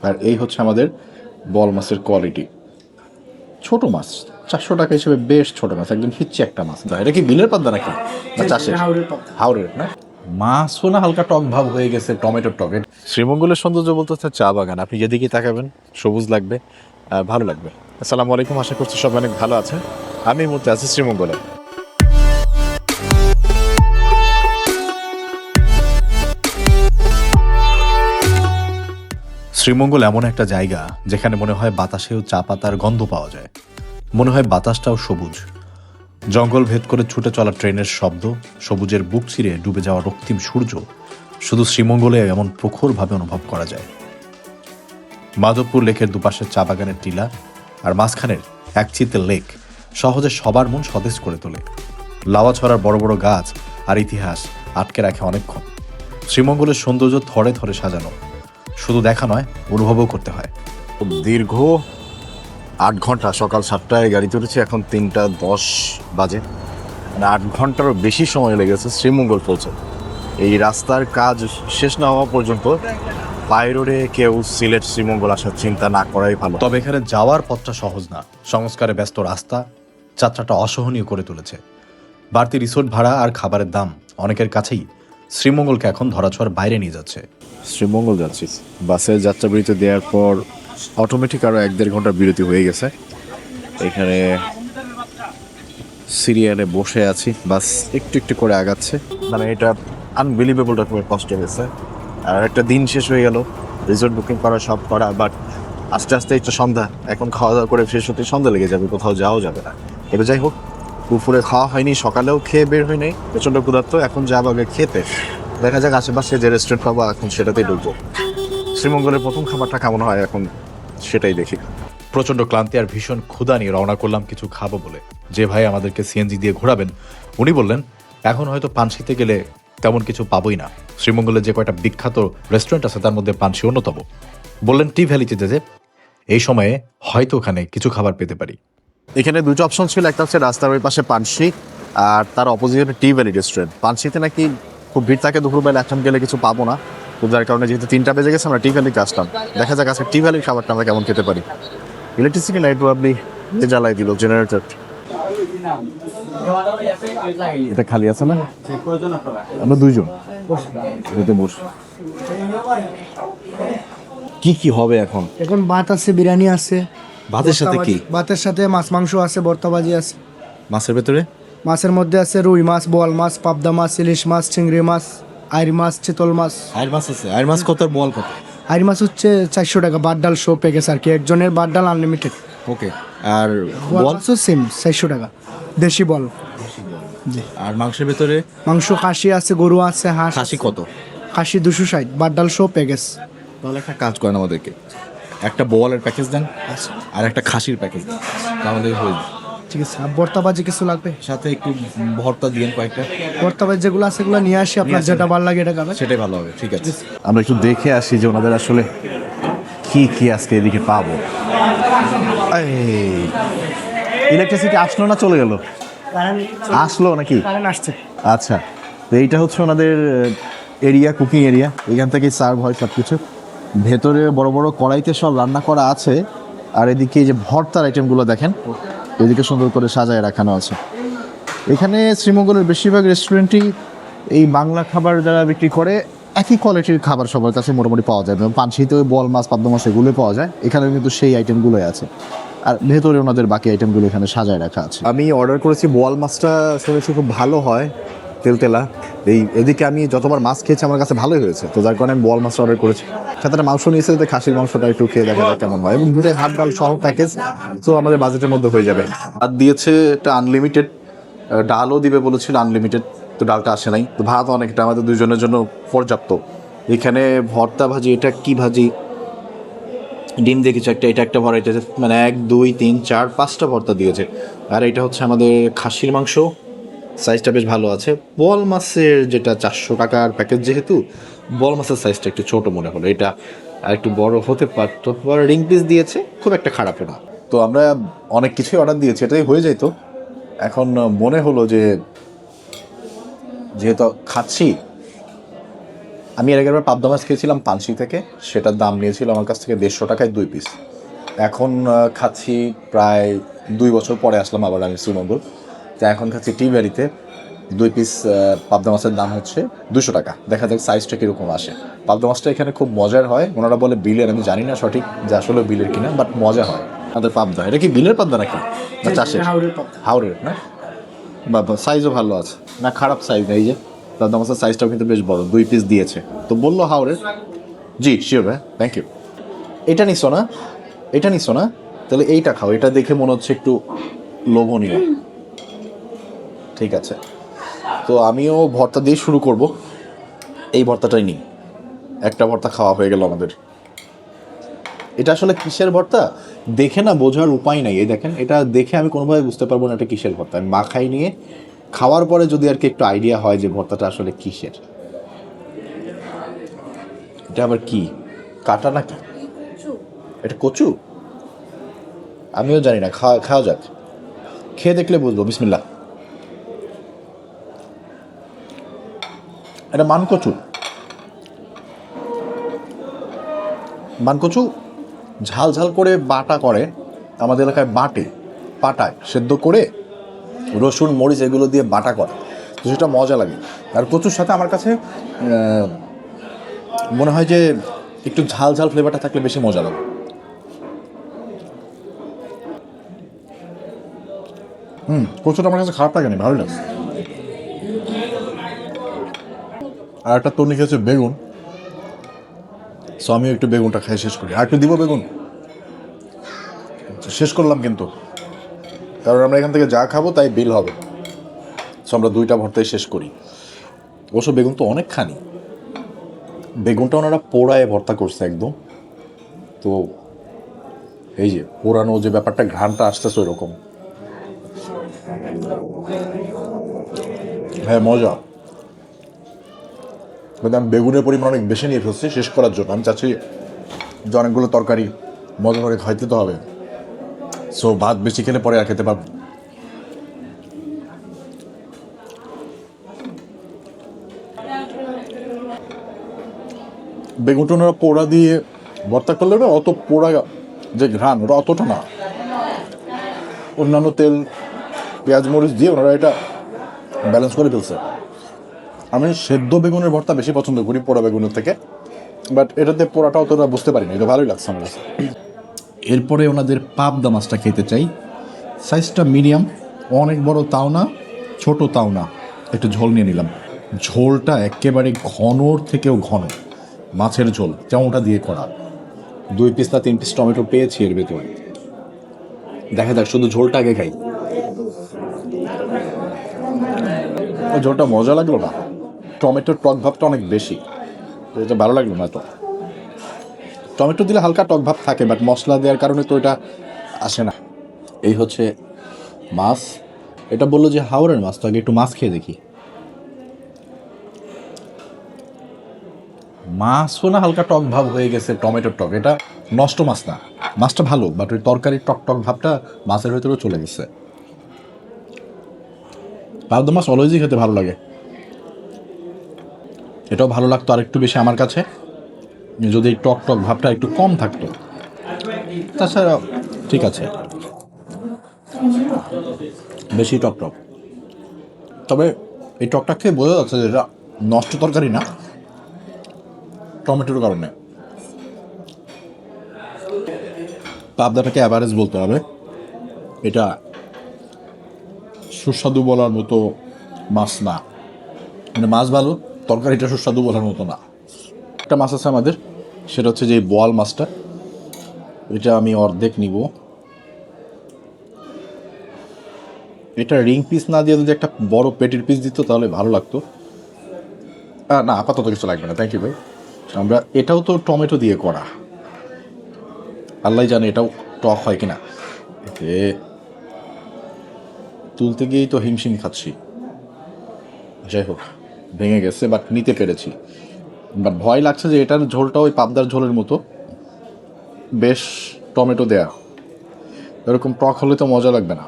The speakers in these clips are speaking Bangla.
আর এই হচ্ছে আমাদের বল মাছের কোয়ালিটি। ছোট মাছ, 400 টাকা হিসেবে বেশ ছোট মাছ, একদম হিচ্ছি একটা মাছ। এটা কি বিলের পাদ্দা নাকি না চাষের? হাওড়ের না, মাছও না হালকা টক ভাব হয়ে গেছে, টমেটোর টক। শ্রীমঙ্গলের সৌন্দর্য বলতে হচ্ছে চা বাগান। আপনি যেদিকে তাকাবেন সবুজ লাগবে, ভালো লাগবে। আসসালামু আলাইকুম, আশা করছি সব অনেক ভালো আছে। আমি এই মুহূর্তে আছি শ্রীমঙ্গলে। শ্রীমঙ্গল এমন একটা জায়গা যেখানে মনে হয় বাতাসেও চা পাতার গন্ধ পাওয়া যায়, মনে হয় বাতাসটাও সবুজ। জঙ্গল ভেদ করে ছুটে চলা ট্রেনের শব্দ, সবুজের বুক চিরে ডুবে যাওয়া রক্তিম সূর্য শুধু শ্রীমঙ্গলে এমন প্রখরভাবে অনুভব করা যায়। মাধবপুর লেকের দুপাশের চা বাগানের টিলা আর মাঝখানের একচিলতে লেক সহজে সবার মন সতেজ করে তোলে। লাওয়া ছড়ার বড় বড় গাছ আর ইতিহাস আটকে রাখে অনেকক্ষণ। শ্রীমঙ্গলের সৌন্দর্য থরে থরে সাজানো, শুধু দেখা নয়, অনুভবও করতে হয়। দীর্ঘ 8 ঘন্টা, সকাল 7টায় গাড়ি তুলেছি, এখন 3টা 10 বাজে। মানে 8 ঘন্টারও বেশি সময় লেগেছে শ্রীমঙ্গল পৌঁছে। এই রাস্তার কাজ শেষ না হওয়া পর্যন্ত বাই রোডে কেউ সিলেট শ্রীমঙ্গল আসার চিন্তা না করাই ভালো। তবে এখানে যাওয়ার পথটা সহজ না। সংস্কারে ব্যস্ত রাস্তা যাত্রাটা অসহনীয় করে তুলেছে। বাড়তি রিসোর্ট ভাড়া আর খাবারের দাম অনেকের কাছেই শ্রীমঙ্গলকে এখন ধরাছোঁয়ার বাইরে নিয়ে যাচ্ছে। শ্রীমঙ্গল যাচ্ছি, বাসের যাত্রা বিরতি দেওয়ার পর অটোমেটিক আরও 1-1.5 ঘন্টার বিরতি হয়ে গেছে। এখানে সিরিয়ালে বসে আছি, বাস একটু একটু করে আগাচ্ছে। মানে এটা আনবিলিভেবল রকমের কষ্ট হয়েছে। আর একটা দিন শেষ হয়ে গেল, রিসোর্ট বুকিং করা সব করা, বাট আস্তে আস্তে একটু সন্ধ্যা, এখন খাওয়া দাওয়া করে ফ্রেশ হতে সন্ধ্যা লেগে যাবে, কোথাও যাওয়া যাবে না। এবার যাই হোক, দুপুরে খাওয়া হয়নি, সকালেও খেয়ে বের হয়নি, প্রচণ্ড ক্ষুধার্ত। এখন যাবো আগে খেতে, দেখা যাক আশেপাশে যে রেস্টুরেন্ট পাবো এখন সেটাতেই ঢুকবো। শ্রীমঙ্গলের প্রথম খাবারটা কেমন হয় এখন সেটাই দেখি। প্রচণ্ড ক্লান্তি আর ভীষণ ক্ষুধা নিয়ে রওনা করলাম কিছু খাবো বলে। যে ভাই আমাদেরকে সিএনজি দিয়ে ঘোরাবেন উনি বললেন এখন হয়তো পানশিতে গেলে তেমন কিছু পাবোই না। শ্রীমঙ্গলের যে কয়টা বিখ্যাত রেস্টুরেন্ট আছে তার মধ্যে পানশি অন্যতম। বললেন টি ভ্যালিতে যেতে, এই সময়ে হয়তো ওখানে কিছু খাবার পেতে পারি। এখানে দুটো অপশন ছিল, একটা হচ্ছে রাস্তার ওই পাশে পানশি, আর তার অপোজিটে টি ভ্যালি রেস্টুরেন্ট। পানশিতে নাকি খুব ভিড় থাকে, দুপুরবেলা এখন গেলে কিছু পাবো না, তো যার কারণে যেহেতু 3টা বেজে গেছে আমরা টি ভ্যালিতে আসলাম। দেখা যাক আজকে টি ভ্যালির খাবারটা আমরা কেমন খেতে পারি। ইলেকট্রিসিটি লাইট আপনি জ্বালাই দিল, জেনারেটর এটা খালি আছে না? আমরা 2 জন এটাতে বস। কি কি হবে এখন? এখন ভাত আছে, বিরিয়ানি আছে। ভাতের সাথে কি? ভাতের সাথে মাছ মাংস আছে, ভর্তা ভাজি আছে। মাছের ভেতরে? মাছের মধ্যে আছে রুই মাছ, বোয়াল মাছ, পাবদা মাছ, ইলিশ মাছ, চিংড়ি মাছ, আইর মাছ, চিতল মাছ। আইর মাছ আছে? আইর মাছ কত আর বোয়াল কত? আইর মাছ হচ্ছে 400 টাকা, ভাত ডাল শো প্যাকেজ আর কি, একজনের ভাত ডাল আনলিমিটেড। ওকে। আর বোয়াল বল? মাছও সেম 400 টাকা, দেশি বল। আর মাংসের ভেতরে? মাংস খাসি আছে, গরু আছে, হাঁস। খাসি কত? খাসি 260, ভাত ডাল শো প্যাকেজ। তাহলে একটা কাজ করেন, আমাদেরকে একটা বোয়ালের প্যাকেজ দেন আর একটা খাসির প্যাকেজ দেন, আমাদের হয়ে যাবে। ঠিক আছে। আর ভর্তা ভাজি কিছু লাগবে? সাথে একটু ভর্তা দিয়েন কয়েকটা। ভর্তা ভাজি যেগুলো আছে সেগুলো নিয়ে আসি, আপনার যেটা ভালো লাগে এটা খাবেন। সেটাই ভালো হবে। ঠিক আছে, আমরা একটু দেখে আসি যে ওনাদের আসলে কি কি আজকে এদিকে পাবো। ইলেকট্রিসিটি আসলো না চলে গেল? আসলো নাকি? কারেন্ট আসছে। আচ্ছা, তো এইটা হচ্ছে ওনাদের এরিয়া, কুকিং এরিয়া। এখান থেকেই সার্ভ হয় সব কিছু। ভেতরে বড় বড় কড়াইতে সব রান্না করা আছে। আর এদিকে এই যে ভর্তার আইটেমগুলো দেখেন, এদিকে সুন্দর করে সাজায় রাখানো আছে। এখানে শ্রীমঙ্গলের বেশিরভাগ রেস্টুরেন্টই এই বাংলা খাবার যারা বিক্রি করে একই কোয়ালিটির খাবার সবার কাছে মোটামুটি পাওয়া যায়। পানশিতে ওই বল মাছ, পাবদা মাছ এগুলো পাওয়া যায়, এখানে কিন্তু সেই আইটেমগুলোই আছে। আর ভেতরে ওনাদের বাকি আইটেমগুলো এখানে সাজায় রাখা আছে। আমি অর্ডার করেছি বোয়াল মাছটা, শুনেছি খুব ভালো হয়, তেলতেলা। এদিকে আমি যতবার মাছ খেয়েছি আমার কাছে ভালোই হয়েছে, তো যার কারণে আমি বোয়াল মাছটা অর্ডার করেছি। সাথে একটা মাংস নিয়েছে, যাতে খাসির মাংসটা একটু খেয়ে দেখা যায় কেমন হয়, এবং দুটোই ভাত ডাল সহ প্যাকেজ, তো আমাদের বাজেটের মধ্যে হয়ে যাবে। ভাত দিয়েছে এটা আনলিমিটেড, ডালও দিবে বলেছিল আনলিমিটেড, তো ডালটা আসে নাই। তো ভাত অনেকটা আমাদের 2 জনের জন্য পর্যাপ্ত। এখানে ভর্তা ভাজি, এটা কি ভাজি, ডিম দেখেছি একটা, এটা একটা ভরাইতে, মানে 1 2 3 4 5টা ভর্তা দিয়েছে। আর এটা হচ্ছে আমাদের খাসির মাংস, সাইজটা বেশ ভালো আছে। বল মাছের যেটা 400 টাকার প্যাকেজ, যেহেতু বল মাছের সাইজটা একটু ছোট মনে হলো, এটা আর একটু বড় হতে পারতো। রিং পিস দিয়েছে, খুব একটা খারাপ না। তো আমরা অনেক কিছুই অর্ডার দিয়েছি, এটাই হয়ে যেত। এখন মনে হলো যে যেহেতু খাচ্ছি আমি এর আগের বার পাবদা মাছ খেয়েছিলাম পানশি থেকে, সেটার দাম নিয়েছিল আমার কাছ থেকে 150 টাকায় 2 পিস। এখন খাচ্ছি প্রায় 2 বছর পরে আসলাম আবার আমি শ্রীমঙ্গল, তো এখন খাচ্ছি টি ভ্যালিতে 2 পিস পাবদা মাছের দাম হচ্ছে 200 টাকা। দেখা যাক সাইজটা কীরকম আসে। পাবদা মাছটা এখানে খুব মজার হয়, ওনারা বলে বিলের, আমি জানি না সঠিক যে আসলে বিলের কিনা, বাট মজা হয় আমাদের পাবদা। এটা কি বিলের পাবদা নাকি না চাষের? হাওড়ের না, বাবা সাইজও ভালো আছে না, খারাপ সাইজ না। এই যে পাবদা মাছের সাইজটাও কিন্তু বেশ বড়, 2 পিস দিয়েছে, তো বললো হাওড়ের। জি শিওর ভাই, থ্যাংক ইউ। এটা নিছো না, এটা নিছো না, তাহলে এইটা খাও, এটা দেখে মনে হচ্ছে একটু লোভনীয়। ঠিক আছে, তো আমিও ভর্তা দিয়ে শুরু করব। এই ভর্তাটাই নিই, একটা ভর্তা খাওয়া হয়ে গেল আমাদের। এটা আসলে কিসের ভর্তা দেখে না বোঝার উপায় নাই। এই দেখেন, এটা দেখে আমি কোনোভাবে বুঝতে পারবো না এটা কিসের ভর্তা। আমি মাখাই নিয়ে খাওয়ার পরে যদি আর কি একটু আইডিয়া হয় যে ভর্তাটা আসলে কিসের। এটা আবার কি, কাটা নাকি? এটা কচু? আমিও জানি না, খাওয়া যাক, খেয়ে দেখলে বুঝবো। বিসমিল্লাহ। এটা মানকচু, মানকচু ঝাল ঝাল করে বাটা করে, আমাদের এলাকায় বাটে, পাটায় সেদ্ধ করে রসুন মরিচ এগুলো দিয়ে বাটা করে, তো সেটা মজা লাগে। আর কচুর সাথে আমার কাছে মনে হয় যে একটু ঝাল ঝাল ফ্লেভারটা থাকলে বেশি মজা লাগে। কচুটা আমার কাছে খারাপ লাগে না, ভালো লাগে। আর একটা তরনি খেয়েছে বেগুন, সো আমিও একটু বেগুনটা খাই শেষ করি। আর একটু দিব বেগুন, শেষ করলাম কিন্তু, কারণ আমরা এখান থেকে যা খাবো তাই বিল হবে, সো আমরা 2টা ভর্তাই শেষ করি। অবশ্য বেগুন তো অনেক খানি, বেগুনটা ওনারা পোড়ায় ভর্তা করছে একদম, তো এই যে পোড়ানো যে ব্যাপারটা, ঘ্রাণটা আসতেছে ওইরকম। হ্যাঁ মজা, কিন্তু আমি বেগুনের পরিমাণ অনেক বেশি নিয়ে ফেলছি শেষ করার জন্য। আমি চাচ্ছি যে অনেকগুলো তরকারি মজা করে খাইতে তো হবে, সো ভাত বেশি খেলে পরে আর খেতে পারবো। বেগুনটা ওনারা পোড়া দিয়ে ভর্তা করলে না, অত পোড়া যে ঘ্রাণ ওটা অতটা না, অন্যান্য তেল পেঁয়াজ মরিচ দিয়ে ওনারা এটা ব্যালেন্স করে ফেলছে। আমি সেদ্ধ বেগুনের ভর্তা বেশি পছন্দ করি পোড়া বেগুনের থেকে, বাট এটাতে পোড়াটা অতটা বুঝতে পারিনি, এটা ভালোই লাগছে আমার কাছে। এরপরে ওনাদের পাবদা মাছটা খেতে চাই, সাইজটা মিডিয়াম, অনেক বড় তাও না, ছোট তাও না, একটু ঝোল নিয়ে নিলাম। ঝোলটা একেবারে ঘনর থেকেও ঘন মাছের ঝোল, চাউটা দিয়ে করা। 2 পিস না 3 পিস টমেটো পেয়েছি এর ভেতরে, দেখা যাক, শুধু ঝোলটা আগে খাই। ওই ঝোলটা মজা লাগলো না, টমেটোর টক ভাবটা অনেক বেশি, এটা ভালো লাগলো না। তো টমেটো দিলে হালকা টক ভাব থাকে, বাট মশলা দেওয়ার কারণে তো এটা আসে না। এই হচ্ছে মাছ, এটা বললো যে হাওড়ের মাছ, তো আগে একটু মাছ খেয়ে দেখি। মাছও না হালকা টক ভাব হয়ে গেছে, টমেটোর টক, এটা নষ্ট মাছ না, মাছটা ভালো, বাট ওই তরকারির টক টক ভাবটা মাছের ভেতরেও চলে গেছে। পাবদা মাছ অলওয়েজই খেতে ভালো লাগে, এটাও ভালো লাগতো আর একটু বেশি আমার কাছে যদি এই টক টক ভাবটা একটু কম থাকতো, তাছাড়া ঠিক আছে, বেশি টক টক। তবে এই টকটা খেয়ে বোঝা যাচ্ছে যে এটা নষ্ট তরকারি না, টমেটোর কারণে। পাবদাটাকে অ্যাভারেজ বলতে হবে, এটা সুস্বাদু বলার মতো মাছ না, মানে মাছ ভালো, তরকারিটা সুস্বাদু বলার মতো না। একটা মাছ আছে আমাদের, সেটা হচ্ছে যে বোয়াল মাছটা, এটা আমি অর্ধেক নিব। এটা রিং পিস না দিয়ে যদি একটা বড় পেটির পিস দিত তাহলে ভালো লাগতো। না আপাতত কিছু লাগবে না, থ্যাংক ইউ ভাই। আমরা এটাও তো টমেটো দিয়ে করা, আল্লাহ জানে এটাও টক হয় কিনা, এ তুলতে গিয়েই তো হিমশিম খাচ্ছি। যাই হোক, ভেঙে গেছে, বাট নিতে পেরেছি। বাট ভয় লাগছে যে এটার ঝোলটা ওই পাবদার ঝোলের মতো বেশ টমেটো দেয়া, এরকম টক হলে তো মজা লাগবে না।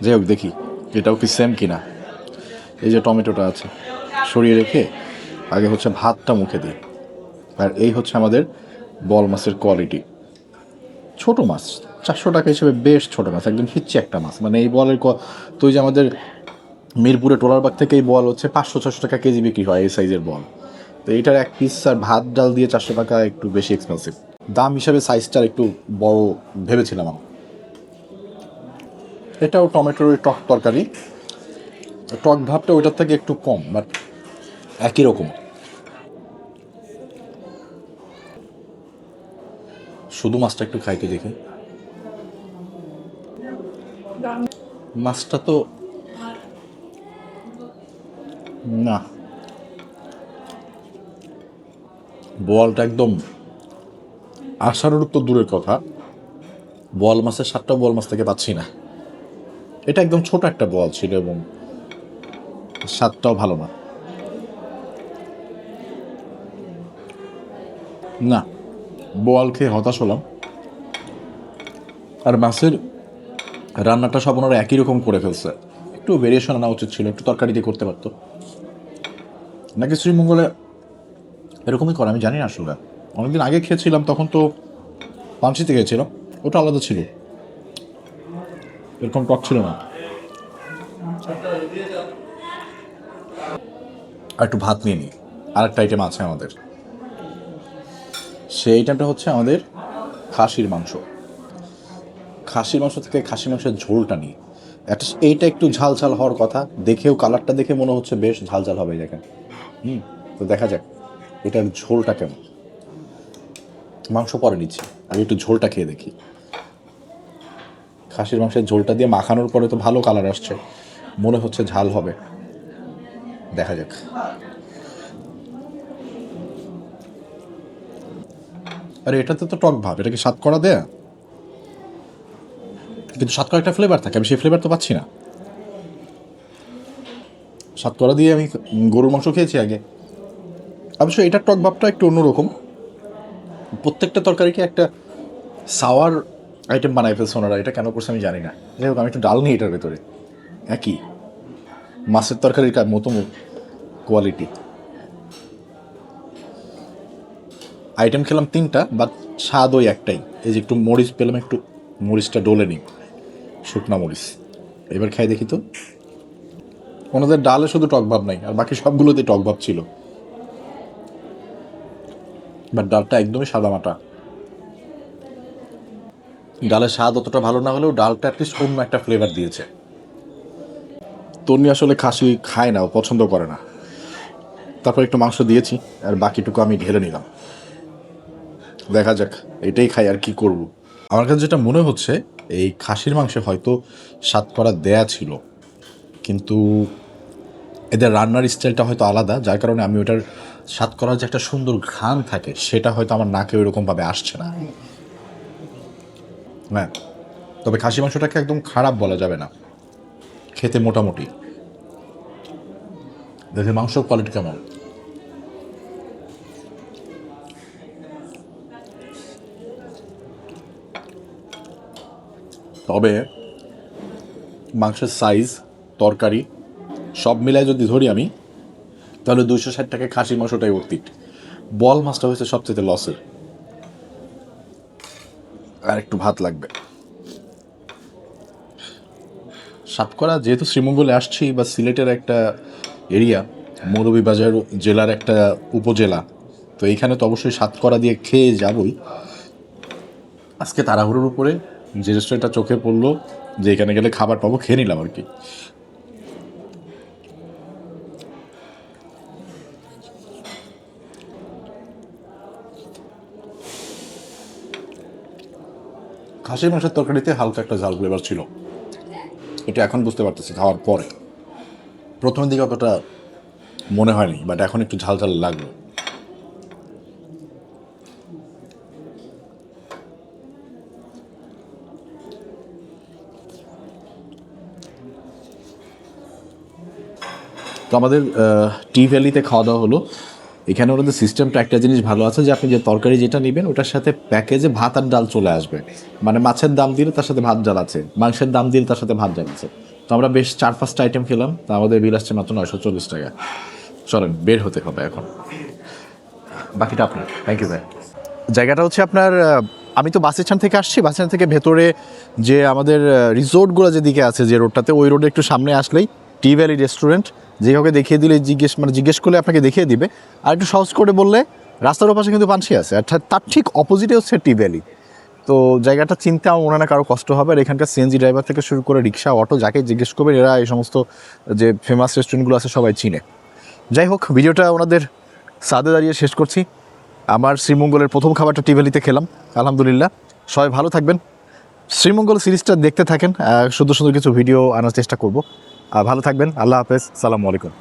যাই হোক দেখি এটাও কি সেম কিনা। এই যে টমেটোটা আছে, সরিয়ে রেখে আগে হচ্ছে ভাতটা মুখে দিই। আর এই হচ্ছে আমাদের বল মাছের কোয়ালিটি। ছোট মাছ, 400 টাকা হিসেবে বেশ ছোট মাছ, একদম হিচ্ছি একটা মাছ। মানে এই বলের তো ওই যে আমাদের মিরপুরে টোলারবাগ থেকে এই বল হচ্ছে 500-600 টাকা কেজি বিক্রি হয় এই সাইজের বল। তো এইটার এক পিস আর ভাত ডাল দিয়ে 400 টাকা একটু বেশি এক্সপেন্সিভ। দাম হিসাবে সাইজটার একটু বড় ভেবেছিলাম আমি। এটাও টমেটোর টক তরকারি, টক ভাবটা ওইটার থেকে একটু কম, বাট একই রকম। শুধু মাছটা একটু খাইতে দেখি। মাছটা তো না, বোয়ালটা একদম আশানুরূপ তো দূরের কথা, বোয়াল মাছের স্বাদটা বোয়াল মাছ থেকে পাচ্ছি না। এটা একদম ছোট একটা বোয়াল ছিল এবং স্বাদটাও ভালো না। না, বোয়াল খেয়ে হতাশ হলাম। আর মাছের রান্নাটা সব ওনারা একই রকম করে ফেলছে, একটু ভেরিয়েশন আনা উচিত ছিল, একটু তরকারি দিয়ে করতে পারতো নাকি শ্রীমঙ্গলে এরকমই করে, আমি জানি না আসলে। অনেকদিন আগে খেয়েছিলাম, তখন তো পাঞ্চিতে খেয়েছিলাম, ওটা আলাদা ছিল, এরকম টক ছিল না। আর একটু ভাত নিয়ে নিই। আরেকটা আইটেম আছে আমাদের, সেই আইটেমটা হচ্ছে আমাদের খাসির মাংস। খাসির মাংস থেকে খাসির মাংসের ঝোলটা নিই। এইটা একটু ঝাল ঝাল হওয়ার কথা, দেখেও কালারটা দেখে মনে হচ্ছে বেশ ঝাল ঝাল হবে। দেখেন, তো দেখা যাক এটার ঝোলটা কেমন। মাংস পরে নিচ্ছি, আমি একটু ঝোলটা খেয়ে দেখি। খাসির মাংসের ঝোলটা দিয়ে মাখানোর পরে তো ভালো কালার আসছে, মনে হচ্ছে ঝাল হবে, দেখা যাক। আরে এটাতে তো টক ভাব, এটা কি সাতকরা দেয়া? কিন্তু সাতকরা একটা ফ্লেভার থাকে, আমি সেই ফ্লেভার তো পাচ্ছি না। সাতকরা দিয়ে আমি গরুর মাংস খেয়েছি আগে, অবশ্য এটার টক ভাবটা একটু অন্যরকম। প্রত্যেকটা তরকারিকে একটা সাওয়ার আইটেম বানাই ফেলছে ওনারা, এটা কেন করছে আমি জানি না। যাই হোক, আমি একটু ডাল নিই এটার ভেতরে। একই মাছের তরকারির মতো কোয়ালিটি। আইটেম খেলাম 3টা, বাট স্বাদ ওই একটাই। এই যে একটু মরিচ পেলাম, একটু মরিচটা ডলে নিই, শুকনা মরিচ। এবার খাই দেখি তো। ওনাদের ডালে শুধু টক ভাব নাই, আর বাকি সবগুলোতে টক ভাব ছিল, বাট ডালটা একদমই সাদামাটা। ডালের স্বাদ অতটা ভালো না হলেও ডালটা অ্যাটলিস্ট অন্য একটা ফ্লেভার দিয়েছে। তন্নি আসলে খাসি খায় না, ও পছন্দ করে না। তারপর একটু মাংস দিয়েছি, আর বাকিটুকু আমি ঢেলে নিলাম। দেখা যাক, এটাই খাই আর কি করব। আমার কাছে যেটা মনে হচ্ছে, এই খাসির মাংসে হয়তো সাতকরা দেয়া ছিল, কিন্তু এদের রান্নার স্টাইলটা হয়তো আলাদা, যার কারণে আমি ওটার সাতকরার যে একটা সুন্দর ঘ্রাণ থাকে, সেটা হয়তো আমার নাকে ওইরকমভাবে আসছে না। হ্যাঁ, তবে খাসি মাংসটাকে একদম খারাপ বলা যাবে না, খেতে মোটামুটি। দেখে মাংসর কোয়ালিটি কেমন। তবে মাংসের সাইজ, তরকারি সব মিলায় যদি ধরি আমি, তাহলে 260 টাকায় খাসির মাংসটাই অর্থিত। বল মাছটা হয়েছে সবচেয়ে লসের। আর একটু ভাত লাগবে। সাতকরা যেহেতু শ্রীমঙ্গলে আসছি, বা সিলেটের একটা এরিয়া, মৌলভীবাজার জেলার একটা উপজেলা, তো এইখানে তো অবশ্যই সাতকরা দিয়ে খেয়ে যাবই। আজকে তাড়াহুড়োর উপরে যে রেস্টুরেন্টটা চোখে পড়লো, যে এখানে গেলে খাবার পাবো, খেয়ে নিলাম আর কি। খাসির মাংসের তরকারিতে হালকা একটা ঝাল ফ্লেভার ছিল, এটা এখন বুঝতে পারতেছি খাওয়ার পরে। প্রথমের দিকে অতটা মনে হয়নি, বাট এখন একটু ঝাল ঝাল লাগলো। তো আমাদের টি ভ্যালিতে খাওয়া দাওয়া হলো। এখানে ওনাদের সিস্টেমটা একটা জিনিস ভালো আছে, যে আপনি যে তরকারি যেটা নেবেন ওটার সাথে প্যাকেজে ভাত আর ডাল চলে আসবে। মানে মাছের দাম দিলে তার সাথে ভাত ডাল আছে, মাংসের দাম দিলে তার সাথে ভাত ডাল আছে। তো আমরা বেশ 4-5টা আইটেম খেলাম, তা আমাদের বিল আসছে মাত্র 940 টাকা। চলেন বের হতে হবে এখন, বাকিটা আপনার। থ্যাংক ইউ ভাই। জায়গাটা হচ্ছে আপনার আমি তো বাস স্ট্যান্ড থেকে আসছি, বাস স্ট্যান্ড থেকে ভেতরে যে আমাদের রিসোর্টগুলো যেদিকে আছে যে রোডটাতে, ওই রোডে একটু সামনে আসলেই টি ভ্যালি রেস্টুরেন্ট, যে কাউকে দেখিয়ে দিলে জিজ্ঞেস করলে আপনাকে দেখিয়ে দিবে। আর একটু সহজ করে বললে রাস্তার ওপাশে কিন্তু পানসি আছে, অর্থাৎ তার ঠিক অপোজিটে হচ্ছে টি ভ্যালি। তো জায়গাটা চিনতে আমার মনে হয় না কারো কষ্ট হবে। আর এখানকার সিএনজি ড্রাইভার থেকে শুরু করে রিক্সা, অটো, যাকে জিজ্ঞেস করবেন এরা এই সমস্ত যে ফেমাস রেস্টুরেন্টগুলো আছে সবাই চিনে। যাই হোক, ভিডিওটা ওনাদের সাদে দাঁড়িয়ে শেষ করছি। আমার শ্রীমঙ্গলের প্রথম খাবারটা টি ভ্যালিতে খেলাম, আলহামদুলিল্লাহ। সবাই ভালো থাকবেন, শ্রীমঙ্গল সিরিজটা দেখতে থাকেন, সুন্দর সুন্দর কিছু ভিডিও আনার চেষ্টা করব। ভালো থাকবেন, আল্লাহ হাফেজ, সালামু আলাইকুম।